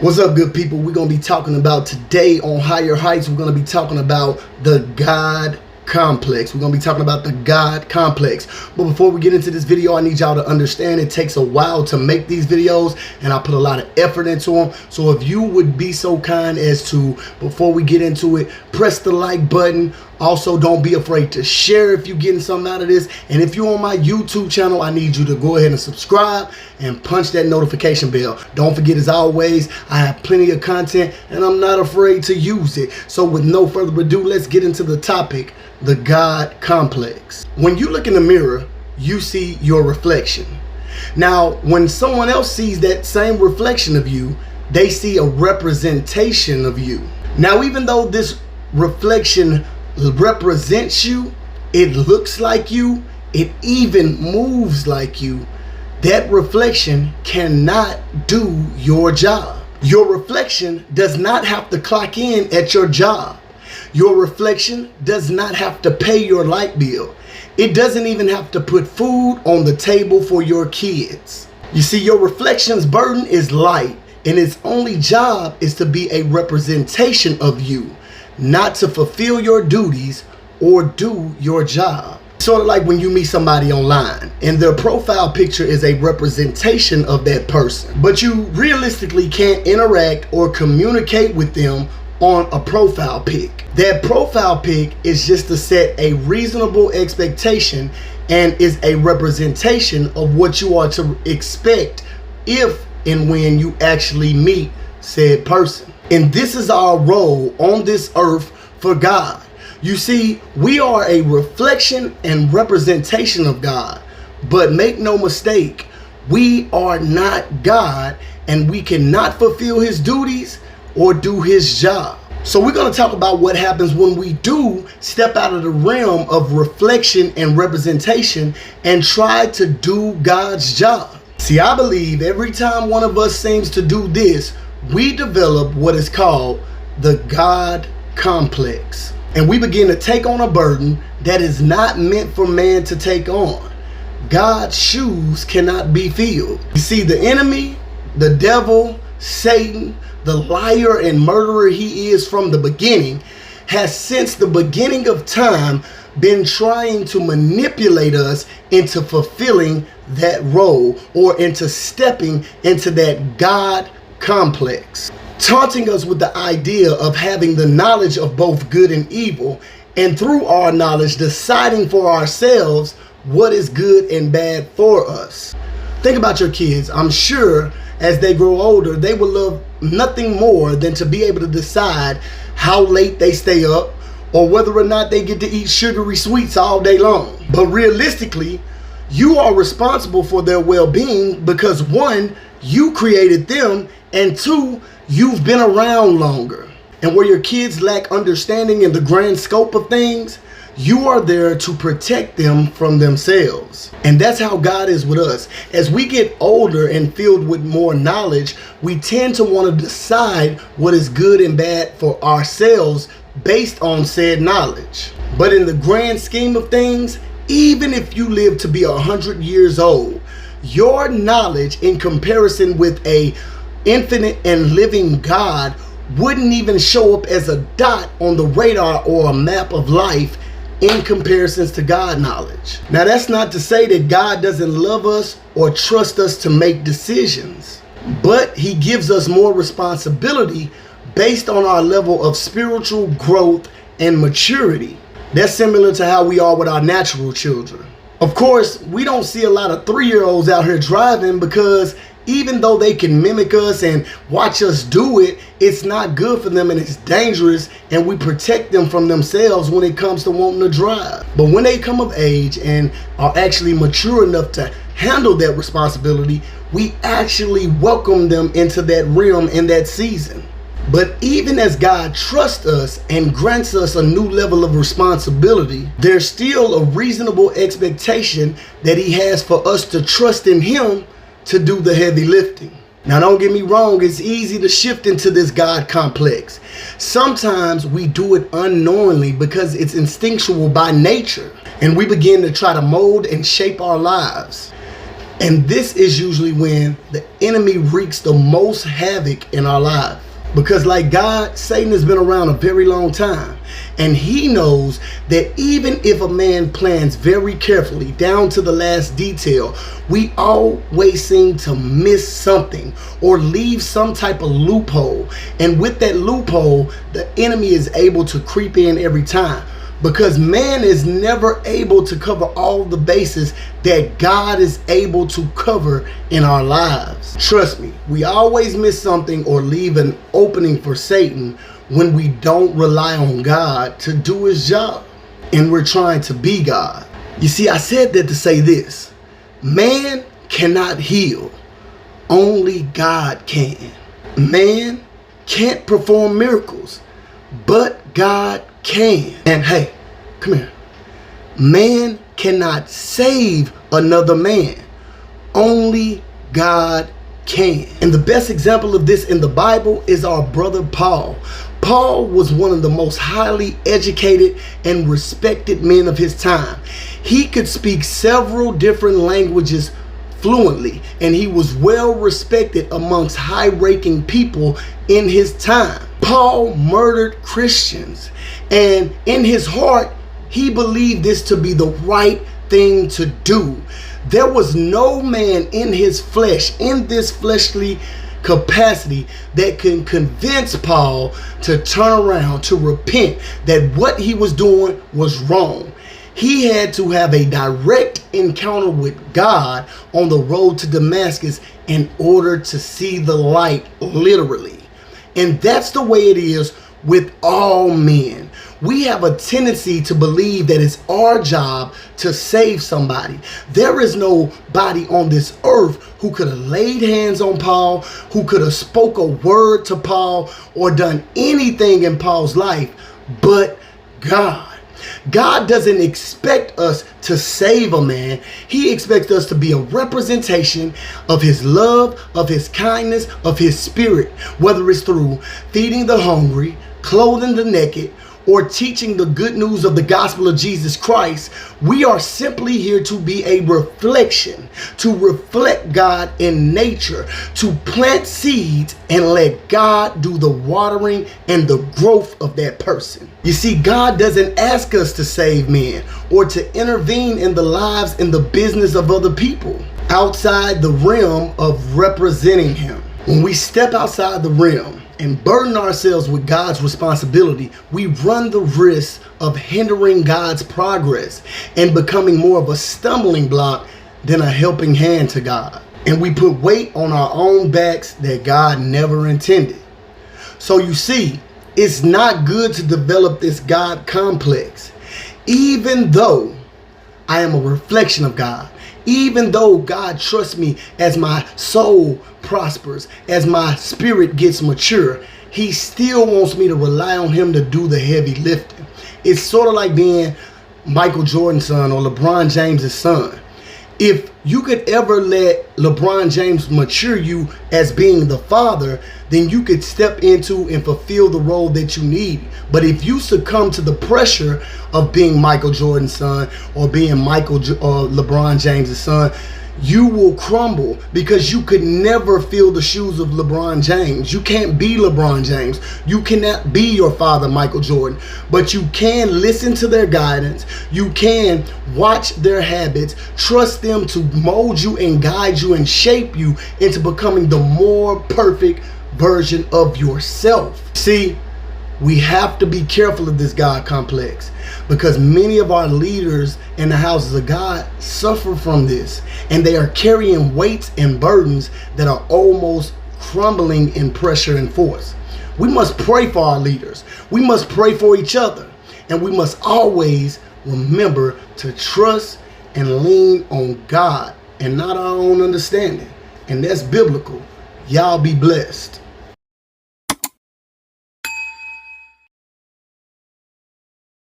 What's up, good people? We're going to be talking about today on Higher Heights. We're going to be talking about the God complex. We're going to be talking about the God complex. But before we get into this video, I need y'all to understand it takes a while to make these videos, and I put a lot of effort into them. So if you would be so kind as to, before we get into it, press the like button. Also, don't be afraid to share if you're getting something out of this. And if you're on my YouTube channel, I need you to go ahead and subscribe and punch that notification bell. Don't forget, as always, I have plenty of content and I'm not afraid to use it. So with no further ado, let's get into the topic, the God complex. When you look in the mirror, you see your reflection. Now, when someone else sees that same reflection of you, they see a representation of you. Now, even though this reflection represents you, it looks like you, it even moves like you, that reflection cannot do your job. Your reflection does not have to clock in at your job. Your reflection does not have to pay your light bill. It doesn't even have to put food on the table for your kids. You see, your reflection's burden is light, and its only job is to be a representation of you, not to fulfill your duties or do your job. Sort of like when you meet somebody online and their profile picture is a representation of that person, but you realistically can't interact or communicate with them on a profile pic. That profile pic is just to set a reasonable expectation and is a representation of what you are to expect if and when you actually meet said person. And this is our role on this earth for God. You see, we are a reflection and representation of God. But make no mistake, we are not God, and we cannot fulfill his duties or do his job. So we're going to talk about what happens when we do step out of the realm of reflection and representation and try to do God's job. See, I believe every time one of us seems to do this, we develop what is called the God complex. And we begin to take on a burden that is not meant for man to take on. God's shoes cannot be filled. You see, the enemy, the devil, Satan, the liar and murderer he is from the beginning, has since the beginning of time been trying to manipulate us into fulfilling that role or into stepping into that God complex, taunting us with the idea of having the knowledge of both good and evil, and through our knowledge deciding for ourselves what is good and bad for us. Think about your kids. I'm sure as they grow older, they will love nothing more than to be able to decide how late they stay up or whether or not they get to eat sugary sweets all day long. But realistically, you are responsible for their well-being because, one, you created them, and two, you've been around longer. And where your kids lack understanding in the grand scope of things, you are there to protect them from themselves. And that's how God is with us. As we get older and filled with more knowledge, we tend to want to decide what is good and bad for ourselves based on said knowledge. But in the grand scheme of things, even if you live to be 100 years old, your knowledge in comparison with a infinite and living God wouldn't even show up as a dot on the radar or a map of life in comparisons to God knowledge. Now, that's not to say that God doesn't love us or trust us to make decisions, but he gives us more responsibility based on our level of spiritual growth and maturity. That's similar to how we are with our natural children. Of course, we don't see a lot of 3-year-olds out here driving because even though they can mimic us and watch us do it, it's not good for them and it's dangerous, and we protect them from themselves when it comes to wanting to drive. But when they come of age and are actually mature enough to handle that responsibility, we actually welcome them into that realm in that season. But even as God trusts us and grants us a new level of responsibility, there's still a reasonable expectation that he has for us to trust in him to do the heavy lifting. Now, don't get me wrong, it's easy to shift into this God complex. Sometimes we do it unknowingly because it's instinctual by nature, and we begin to try to mold and shape our lives. And this is usually when the enemy wreaks the most havoc in our life. Because like God, Satan has been around a very long time. And he knows that even if a man plans very carefully down to the last detail, we always seem to miss something or leave some type of loophole. And with that loophole, the enemy is able to creep in every time. Because man is never able to cover all the bases that God is able to cover in our lives. Trust me, we always miss something or leave an opening for Satan when we don't rely on God to do his job and we're trying to be God. You see, I said that to say this: man cannot heal, only God can. Man can't perform miracles, but God can. And hey, come here. Man cannot save another man, only God can. And the best example of this in the Bible is our brother Paul. Paul was one of the most highly educated and respected men of his time. He could speak several different languages fluently, and he was well respected amongst high-ranking people in his time. Paul murdered Christians, and in his heart, he believed this to be the right thing to do. There was no man in his flesh, in this fleshly capacity, that can convince Paul to turn around, to repent, that what he was doing was wrong. He had to have a direct encounter with God on the road to Damascus in order to see the light, literally. And that's the way it is with all men. We have a tendency to believe that it's our job to save somebody. There is nobody on this earth who could have laid hands on Paul, who could have spoke a word to Paul, or done anything in Paul's life but God. God doesn't expect us to save a man. He expects us to be a representation of his love, of his kindness, of his spirit, whether it's through feeding the hungry, clothing the naked, or teaching the good news of the gospel of Jesus Christ. We are simply here to be a reflection, to reflect God in nature, to plant seeds and let God do the watering and the growth of that person. You see, God doesn't ask us to save men or to intervene in the lives and the business of other people outside the realm of representing him. When we step outside the realm and burden ourselves with God's responsibility, we run the risk of hindering God's progress and becoming more of a stumbling block than a helping hand to God. And we put weight on our own backs that God never intended. So you see, it's not good to develop this God complex. Even though I am a reflection of God, even though God trusts me as my soul prospers, as my spirit gets mature, he still wants me to rely on him to do the heavy lifting. It's sort of like being Michael Jordan's son or LeBron James's son. If you could ever let LeBron James mature you as being the father, then you could step into and fulfill the role that you need. But if you succumb to the pressure of being Michael Jordan's son or being LeBron James's son, you will crumble, because you could never fill the shoes of LeBron James. You can't be LeBron James. You cannot be your father, Michael Jordan. But you can listen to their guidance. You can watch their habits, trust them to mold you and guide you and shape you into becoming the more perfect version of yourself. See, we have to be careful of this God complex, because many of our leaders in the houses of God suffer from this, and they are carrying weights and burdens that are almost crumbling in pressure and force. We must pray for our leaders. We must pray for each other, and we must always remember to trust and lean on God and not our own understanding. And that's biblical. Y'all be blessed.